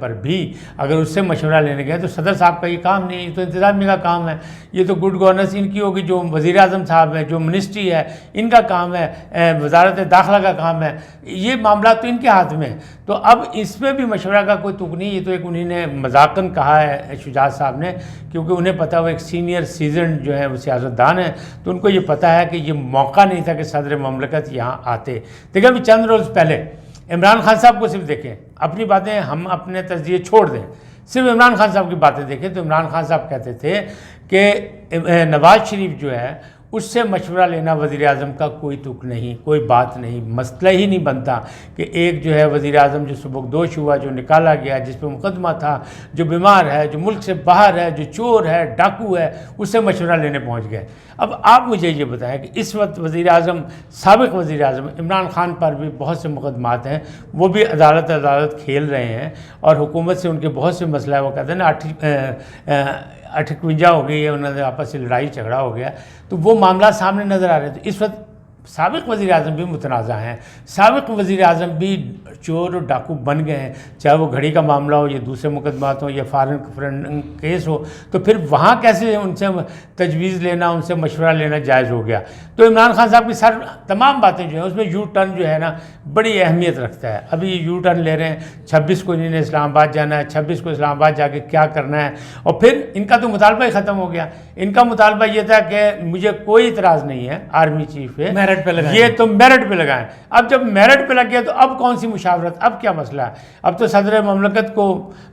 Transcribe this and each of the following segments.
پر بھی اگر اس سے مشورہ لینے گئے تو صدر صاحب کا یہ کام نہیں ہے، یہ تو انتظامیہ کا کام ہے، یہ تو گڈ گورننس ان کی ہوگی، جو وزیر اعظم صاحب ہیں، جو منسٹری ہے ان کا کام ہے، وزارت داخلہ کا کام ہے، یہ معاملات تو ان کے ہاتھ میں. تو اب اس میں بھی مشورہ کا کوئی تک نہیں. یہ تو ایک انہوں نے مذاقاً کہا ہے شجاعت صاحب نے، کیونکہ انہیں پتہ وہ ایک سینئر سیزن جو ہیں وہ سیاستدان ہیں، تو ان کو یہ پتہ ہے کہ یہ موقع نہیں تھا کہ صدر مملکت یہاں آتے. دیکھیں ابھی چند روز پہلے عمران خان صاحب کو صرف دیکھیں، اپنی باتیں ہم اپنے تجزیے چھوڑ دیں، صرف عمران خان صاحب کی باتیں دیکھیں تو عمران خان صاحب کہتے تھے کہ نواز شریف جو ہے اس سے مشورہ لینا وزیر اعظم کا کوئی تک نہیں، کوئی بات نہیں، مسئلہ ہی نہیں بنتا کہ ایک جو ہے وزیر اعظم جو سبکدوش ہوا، جو نکالا گیا، جس پہ مقدمہ تھا، جو بیمار ہے، جو ملک سے باہر ہے، جو چور ہے، ڈاکو ہے، اس سے مشورہ لینے پہنچ گئے. اب آپ مجھے یہ بتائیں کہ اس وقت وزیر اعظم، سابق وزیر اعظم عمران خان پر بھی بہت سے مقدمات ہیں، وہ بھی عدالت کھیل رہے ہیں اور حکومت سے ان کے بہت سے مسئلہ ہے. وہ کہتے ہیں نا 58 ہو گئی ہے، انہوں نے آپس سے لڑائی جھگڑا ہو گیا، تو وہ معاملات سامنے نظر آ رہے ہیں. تو اس وقت سابق وزیر اعظم بھی متنازع ہیں، سابق وزیر اعظم بھی چور اور ڈاکو بن گئے ہیں، چاہے وہ گھڑی کا معاملہ ہو یا دوسرے مقدمات ہوں یا فارن کیس ہو، تو پھر وہاں کیسے ان سے تجویز لینا، ان سے مشورہ لینا جائز ہو گیا. تو عمران خان صاحب کی تمام باتیں جو ہیں اس میں یو ٹرن جو ہے نا بڑی اہمیت رکھتا ہے. ابھی یو ٹرن لے رہے ہیں، 26 کو انہوں نے اسلام آباد جانا ہے، 26 کو اسلام آباد جا کے کیا کرنا ہے، اور پھر ان کا تو مطالبہ ہی ختم ہو گیا. ان کا مطالبہ یہ تھا کہ مجھے کوئی اعتراض نہیں ہے آرمی چیف پہ، یہ تو میرٹ پہ لگائیں. اب جب میرٹ پہ لگ گیا تو اب کون سی مشاورت، اب کیا مسئلہ ہے؟ اب تو صدر مملکت کو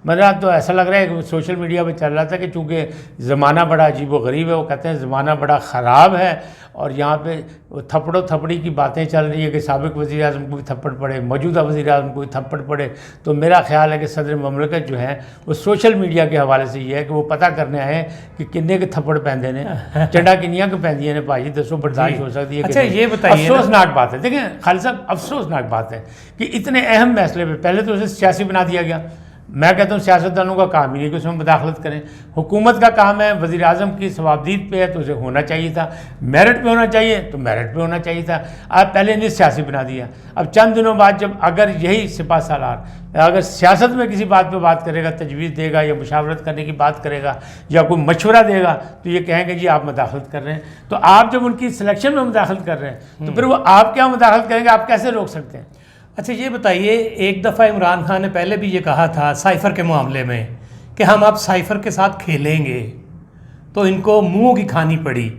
میرا تو ایسا لگ رہا ہے کہ سوشل میڈیا پہ چل رہا تھا کہ چونکہ زمانہ بڑا عجیب و غریب ہے، وہ کہتے ہیں زمانہ بڑا خراب ہے، اور یہاں پہ تھپڑ و تھپڑی کی باتیں چل رہی ہے کہ سابق وزیر اعظم کو بھی تھپڑ پڑے، موجودہ وزیر اعظم کو بھی تھپڑ پڑے. تو میرا خیال ہے کہ صدر مملکت جو ہے وہ سوشل میڈیا کے حوالے سے یہ ہے کہ وہ پتہ کرنے آئے کہ کنے کے تھپڑ پہندے نے، چنڈا کنیاں کے پہندیاں نے، بھائی دسو برداشت ہو سکتی ہے. اچھا یہ بتائیے، افسوسناک بات ہے، دیکھیں خالد صاحب افسوسناک بات ہے کہ اتنے اہم فیصلے پہ پہلے تو اسے سیاسی بنا دیا گیا. میں کہتا ہوں سیاستدانوں کا کام ہی نہیں کہ اس میں مداخلت کریں، حکومت کا کام ہے، وزیر اعظم کی ثوابدید پہ ہے تو اسے ہونا چاہیے تھا، میرٹ پہ ہونا چاہیے تو میرٹ پہ ہونا چاہیے تھا. آپ پہلے انہیں سیاسی بنا دیا. اب چند دنوں بعد جب اگر یہی سپہ سالار اگر سیاست میں کسی بات پہ بات کرے گا، تجویز دے گا یا مشاورت کرنے کی بات کرے گا یا کوئی مشورہ دے گا تو یہ کہیں گے جی آپ مداخلت کر رہے ہیں. تو آپ جب ان کی سلیکشن میں مداخلت کر رہے ہیں تو پھر وہ آپ کیا مداخلت کریں گے، آپ کیسے روک سکتے ہیں؟ اچھا یہ بتائیے، ایک دفعہ عمران خان نے پہلے بھی یہ کہا تھا سائفر کے معاملے میں کہ ہم اب سائفر کے ساتھ کھیلیں گے، تو ان کو منہ کی کھانی پڑی.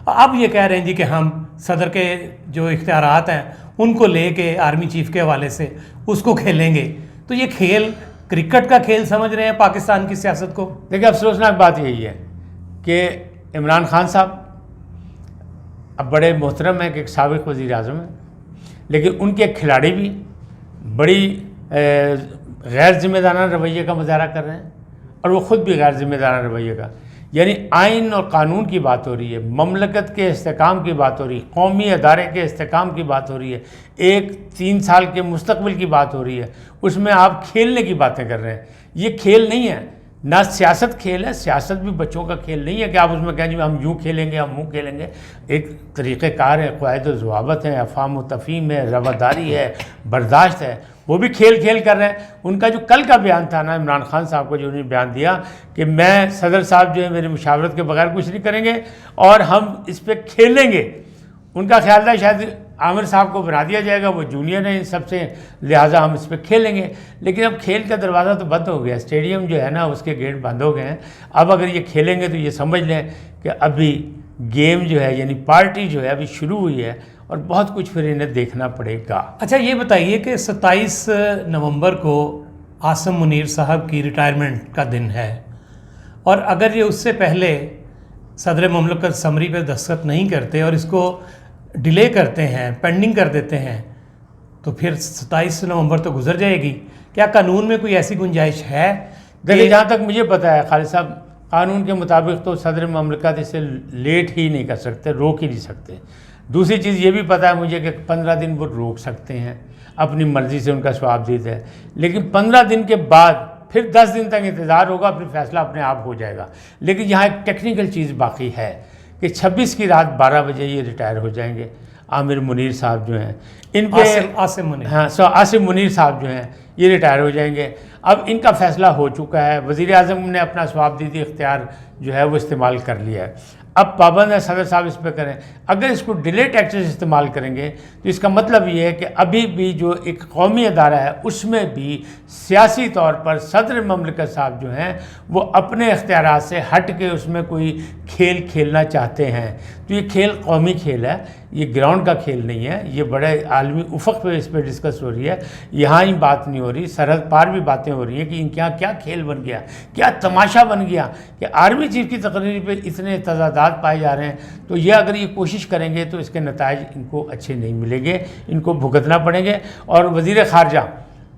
اب یہ کہہ رہے ہیں جی کہ ہم صدر کے جو اختیارات ہیں ان کو لے کے آرمی چیف کے حوالے سے اس کو کھیلیں گے. تو یہ کھیل کرکٹ کا کھیل سمجھ رہے ہیں پاکستان کی سیاست کو؟ دیکھیں افسوسناک بات یہی ہے کہ عمران خان صاحب اب بڑے محترم ہیں کہ ایک سابق وزیر اعظم ہیں، لیکن ان کے کھلاڑی بھی بڑی غیر ذمہ دارانہ رویے کا مظاہرہ کر رہے ہیں، اور وہ خود بھی غیر ذمہ دارانہ رویے کا، یعنی آئین اور قانون کی بات ہو رہی ہے، مملکت کے استحکام کی بات ہو رہی ہے، قومی ادارے کے استحکام کی بات ہو رہی ہے، ایک 3 سال کے مستقبل کی بات ہو رہی ہے، اس میں آپ کھیلنے کی باتیں کر رہے ہیں. یہ کھیل نہیں ہے، نہ سیاست کھیل ہے، سیاست بھی بچوں کا کھیل نہیں ہے کہ آپ اس میں کہیں جی ہم یوں کھیلیں گے، ہم وہ کھیلیں گے. ایک طریقہ کار ہے، قواعد و ضوابط ہیں، افہام و تفہیم ہے، رواداری ہے، برداشت ہے. وہ بھی کھیل کر رہے ہیں. ان کا جو کل کا بیان تھا نا عمران خان صاحب کو، جو انہوں نے بیان دیا کہ میں صدر صاحب جو ہے میری مشاورت کے بغیر کچھ نہیں کریں گے اور ہم اس پہ کھیلیں گے، ان کا خیال تھا شاید عامر صاحب کو بنا دیا جائے گا، وہ جونیئر ہیں ان سب سے، لہٰذا ہم اس پہ کھیلیں گے. لیکن اب کھیل کا دروازہ تو بند ہو گیا، اسٹیڈیم جو ہے نا اس کے گیٹ بند ہو گئے ہیں. اب اگر یہ کھیلیں گے تو یہ سمجھ لیں کہ ابھی گیم جو ہے یعنی پارٹی جو ہے ابھی شروع ہوئی ہے، اور بہت کچھ پھر انہیں دیکھنا پڑے گا. اچھا یہ بتائیے کہ 27 نومبر کو عاصم منیر صاحب کی ریٹائرمنٹ کا دن ہے، اور اگر یہ اس سے پہلے صدر مملکت سمری پہ دستخط نہیں کرتے اور اس کو ڈیلے کرتے ہیں، پینڈنگ کر دیتے ہیں، تو پھر 27 نومبر تو گزر جائے گی. کیا قانون میں کوئی ایسی گنجائش ہے؟ دیکھیے جہاں تک مجھے پتہ ہے خالد صاحب، قانون کے مطابق تو صدر مملکت اسے لیٹ ہی نہیں کر سکتے، روک ہی نہیں سکتے. دوسری چیز یہ بھی پتہ ہے مجھے کہ 15 دن وہ روک سکتے ہیں، اپنی مرضی سے ان کا ثوابدید ہے، لیکن 15 دن کے بعد پھر 10 دن تک انتظار ہوگا، پھر فیصلہ اپنے آپ ہو جائے گا. لیکن یہاں ایک ٹیکنیکل چیز باقی ہے کہ 26 کی رات 12 بجے یہ ریٹائر ہو جائیں گے. عامر منیر صاحب جو ہیں ان پہ عاصم منیر، ہاں عاصم منیر صاحب جو ہیں یہ ریٹائر ہو جائیں گے. اب ان کا فیصلہ ہو چکا ہے. وزیر اعظم نے اپنا ثوابدیدی اختیار جو ہے وہ استعمال کر لیا ہے. اب پابند ہے صدر صاحب اس پہ کریں. اگر اس کو ڈیلے ٹیکسز استعمال کریں گے تو اس کا مطلب یہ ہے کہ ابھی بھی جو ایک قومی ادارہ ہے اس میں بھی سیاسی طور پر صدر مملکت صاحب جو ہیں وہ اپنے اختیارات سے ہٹ کے اس میں کوئی کھیل کھیلنا چاہتے ہیں. تو یہ کھیل قومی کھیل ہے, یہ گراؤنڈ کا کھیل نہیں ہے. یہ بڑے عالمی افق پہ اس پہ ڈسکس ہو رہی ہے. یہاں ہی بات نہیں ہو رہی, سرحد پار بھی باتیں ہو رہی ہیں کہ ان کے یہاں کیا کھیل بن گیا, کیا تماشا بن گیا کہ آرمی چیف کی تقریر پہ اتنے تضادات پائے جا رہے ہیں. تو یہ اگر یہ کوشش کریں گے تو اس کے نتائج ان کو اچھے نہیں ملیں گے, ان کو بھگتنا پڑیں گے. اور وزیر خارجہ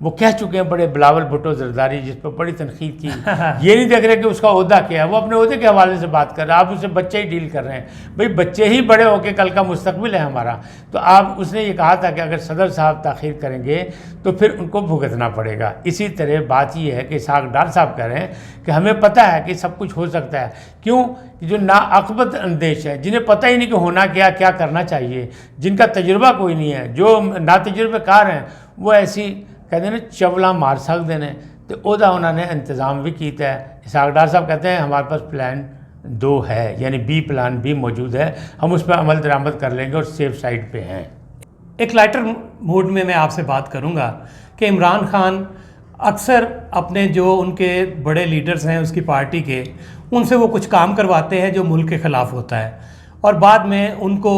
وہ کہہ چکے ہیں بڑے بلاول بھٹو زرداری جس پہ بڑی تنقید کی, یہ نہیں دیکھ رہے کہ اس کا عہدہ کیا ہے, وہ اپنے عہدے کے حوالے سے بات کر رہے ہیں. آپ اسے بچے ہی ڈیل کر رہے ہیں. بھئی بچے ہی بڑے ہو کے کل کا مستقبل ہے ہمارا. تو آپ اس نے یہ کہا تھا کہ اگر صدر صاحب تاخیر کریں گے تو پھر ان کو بھگتنا پڑے گا. اسی طرح بات یہ ہے کہ اسحاق ڈار صاحب کہہ رہے ہیں کہ ہمیں پتہ ہے کہ سب کچھ ہو سکتا ہے. کیوں؟ جو ناعقبت اندیش ہے, جنہیں پتہ ہی نہیں کہ ہونا کیا کیا کرنا چاہیے, جن کا تجربہ کوئی نہیں ہے, جو ناتجربہ کار ہیں, وہ ایسی کہتے ہیں نا چولا مار سکتے ہیں. تو عہدہ انہوں نے انتظام بھی کیتا ہے. اسحاق ڈار صاحب کہتے ہیں ہمارے پاس پلان 2 ہے, یعنی بی پلان بھی موجود ہے, ہم اس پہ عمل درآمد کر لیں گے اور سیف سائڈ پہ ہیں. ایک لائٹر موڈ میں آپ سے بات کروں گا کہ عمران خان اکثر اپنے جو ان کے بڑے لیڈرز ہیں اس کی پارٹی کے, ان سے وہ کچھ کام کرواتے ہیں جو ملک کے خلاف ہوتا ہے, اور بعد میں ان کو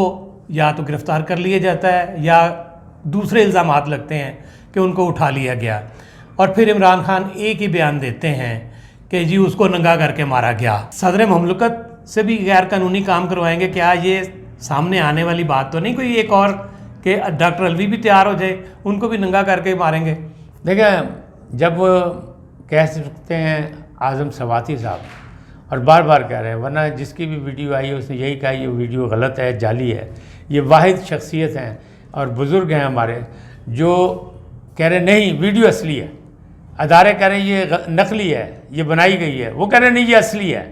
یا تو گرفتار کر لیا جاتا ہے یا دوسرے الزامات لگتے ہیں کہ ان کو اٹھا لیا گیا. اور پھر عمران خان ایک ہی بیان دیتے ہیں کہ جی اس کو ننگا کر کے مارا گیا. صدر مملکت سے بھی غیر قانونی کام کروائیں گے, کیا یہ سامنے آنے والی بات تو نہیں کوئی ایک اور کہ ڈاکٹر الوی بھی تیار ہو جائے, ان کو بھی ننگا کر کے ماریں گے؟ دیکھیں, جب کہہ سکتے ہیں اعظم سواتی صاحب, اور بار بار کہہ رہے ہیں, ورنہ جس کی بھی ویڈیو آئی ہے اس نے یہی کہا یہ ویڈیو غلط ہے, جعلی ہے. یہ واحد شخصیت ہیں اور بزرگ ہیں ہمارے جو کہہ رہے نہیں ویڈیو اصلی ہے, ادارے کہہ رہے ہیں یہ نقلی ہے, یہ بنائی گئی ہے, وہ کہہ رہے نہیں یہ اصلی ہے.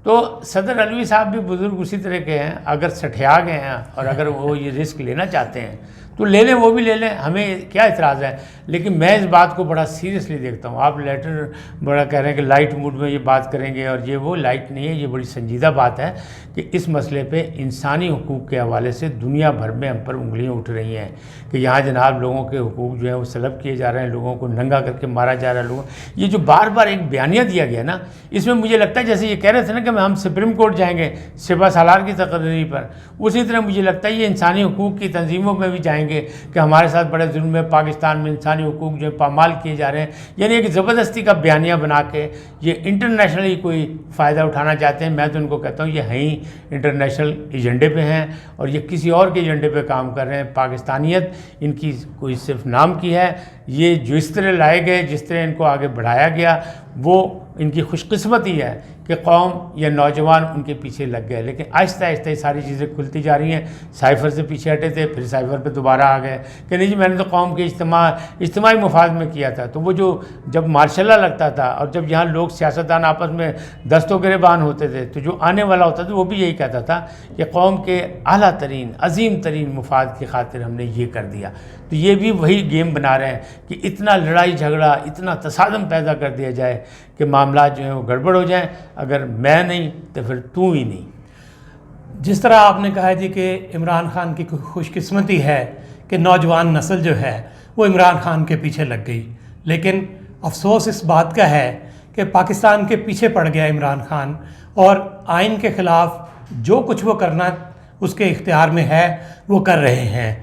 تو صدر الوی صاحب بھی بزرگ اسی طرح کے ہیں, اگر سٹھیا گئے ہیں اور اگر وہ یہ رسک لینا چاہتے ہیں تو لے لیں, وہ بھی لے لیں, ہمیں کیا اعتراض ہے. لیکن میں اس بات کو بڑا سیریسلی دیکھتا ہوں. آپ لیٹر بڑا کہہ رہے ہیں کہ لائٹ موڈ میں یہ بات کریں گے, اور یہ وہ لائٹ نہیں ہے, یہ بڑی سنجیدہ بات ہے کہ اس مسئلے پہ انسانی حقوق کے حوالے سے دنیا بھر میں ہم پر انگلیاں اٹھ رہی ہیں کہ یہاں جناب لوگوں کے حقوق جو ہیں وہ سلب کیے جا رہے ہیں, لوگوں کو ننگا کر کے مارا جا رہا ہے. لوگوں یہ جو بار بار ایک بیانیہ دیا گیا نا, اس میں مجھے لگتا ہے جیسے یہ کہہ رہے تھے نا کہ ہم سپریم کورٹ جائیں گے سپہ سالار کی تقرری پر, اسی طرح مجھے لگتا ہے یہ انسانی حقوق کی تنظیموں میں بھی جائیں گے کہ ہمارے ساتھ بڑے ظلم ہے, پاکستان میں انسانی حقوق جو ہے پامال کیے جا رہے ہیں. یعنی ایک زبردستی کا بیانیہ بنا کے یہ انٹرنیشنلی کوئی فائدہ اٹھانا چاہتے ہیں. میں تو ان کو کہتا ہوں یہ ہیں انٹرنیشنل ایجنڈے پہ ہیں اور یہ کسی اور کے ایجنڈے پہ کام کر رہے ہیں. پاکستانیت ان کی کوئی صرف نام کی ہے. یہ جو اس طرح لائے گئے, جس طرح ان کو آگے بڑھایا گیا, وہ ان کی خوش قسمتی ہے کہ قوم یا نوجوان ان کے پیچھے لگ گئے. لیکن آہستہ آہستہ یہ ساری چیزیں کھلتی جا رہی ہیں. سائفر سے پیچھے ہٹے تھے, پھر سائفر پہ دوبارہ آ گئے کہ نہیں جی میں نے تو قوم کے اجتماعی مفاد میں کیا تھا. تو وہ جو جب مارشل لا لگتا تھا اور جب یہاں لوگ سیاستدان آپس میں دست و گریبان ہوتے تھے, تو جو آنے والا ہوتا تھا وہ بھی یہی کہتا تھا کہ قوم کے اعلیٰ ترین عظیم ترین مفاد کی خاطر ہم نے یہ کر دیا. تو یہ بھی وہی گیم بنا رہے ہیں کہ اتنا لڑائی جھگڑا, اتنا تصادم پیدا کر دیا جائے کہ معاملات جو ہیں وہ گڑبڑ ہو جائیں. اگر میں نہیں تو پھر تو ہی نہیں. جس طرح آپ نے کہا جی کہ عمران خان کی خوش قسمتی ہے کہ نوجوان نسل جو ہے وہ عمران خان کے پیچھے لگ گئی, لیکن افسوس اس بات کا ہے کہ پاکستان کے پیچھے پڑ گیا عمران خان, اور آئین کے خلاف جو کچھ وہ کرنا اس کے اختیار میں ہے وہ کر رہے ہیں.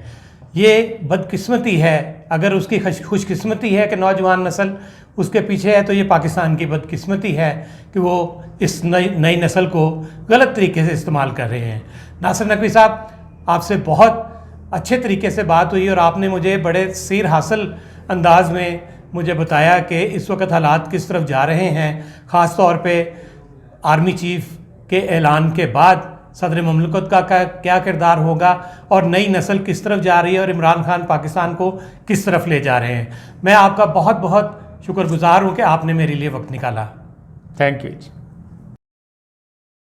یہ بدقسمتی ہے. اگر اس کی خوش قسمتی ہے کہ نوجوان نسل اس کے پیچھے ہے, تو یہ پاکستان کی بدقسمتی ہے کہ وہ اس نئی نسل کو غلط طریقے سے استعمال کر رہے ہیں. ناصر نقوی صاحب, آپ سے بہت اچھے طریقے سے بات ہوئی اور آپ نے مجھے بڑے سیر حاصل انداز میں مجھے بتایا کہ اس وقت حالات کس طرف جا رہے ہیں, خاص طور پہ آرمی چیف کے اعلان کے بعد صدر مملکت کا کیا کردار ہوگا اور نئی نسل کس طرف جا رہی ہے اور عمران خان پاکستان کو کس طرف لے جا رہے ہیں. میں آپ کا بہت بہت شکر گزار ہوں کہ آپ نے میرے لیے وقت نکالا. Thank you.